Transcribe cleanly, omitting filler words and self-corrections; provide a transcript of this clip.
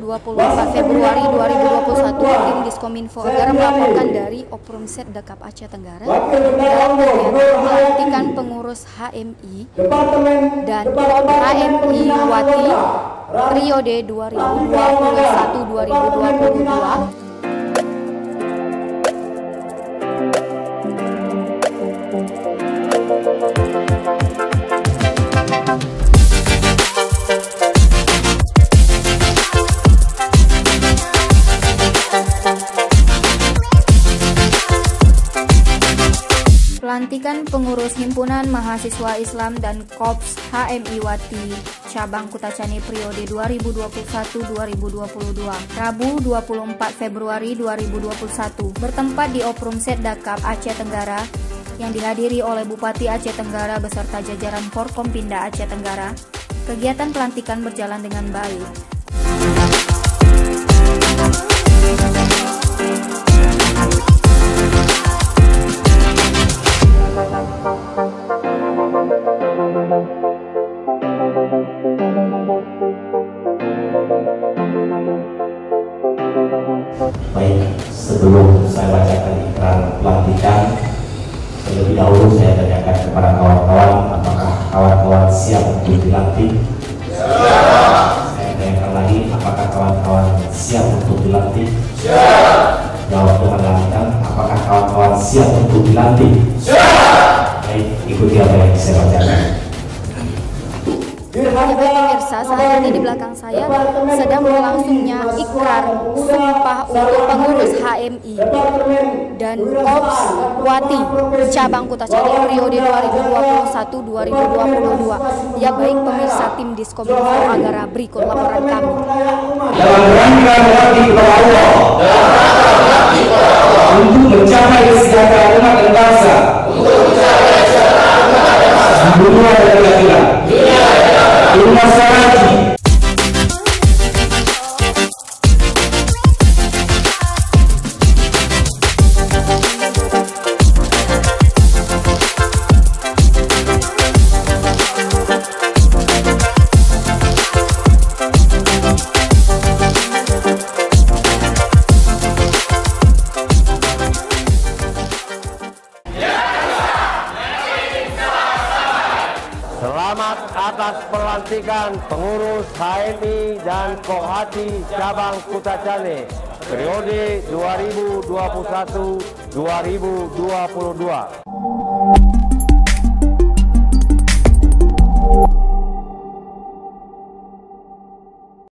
24 Februari 2021, tim Diskominfo Agara melaporkan dari Oprumset Dekap Aceh Tenggara dalam kegiatan pelantikan pengurus HMI dan HMI Wati periode 2021-2022. Pelantikan pengurus Himpunan Mahasiswa Islam dan Kops HMI Wati Cabang Kutacani periode 2021-2022, Rabu 24 Februari 2021, bertempat di Oprumset Dekap Aceh Tenggara yang dihadiri oleh Bupati Aceh Tenggara beserta jajaran Forkompinda Aceh Tenggara. Kegiatan pelantikan berjalan dengan baik. Baik, sebelum saya bacakan ikrar pelantikan, terlebih dahulu saya tanyakan kepada kawan-kawan, apakah kawan-kawan siap untuk dilantik? Siap. Saya tanyakan lagi, apakah kawan-kawan siap untuk dilantik? Siap. Jawab dengan lantang, apakah kawan-kawan siap untuk dilantik? Siap. Baik, ikuti apa yang saya bacakan. Pemirsa, saat ini di belakang saya sedang berlangsungnya ikrar sumpah untuk pengurus HMI dan Kops Wati Cabang Kutacani periode 2021-2022. Ya baik pemirsa, tim Diskominfo Agara, berikut laporan kami. Dalam rangka mengabdi kepada Allah untuk mencapai kesejahteraan umat dan bangsa, di dunia dan di akhirat. Rumah Saraji. Selamat atas pelantikan pengurus HMI dan Kohati Cabang Kutacani periode 2021-2022.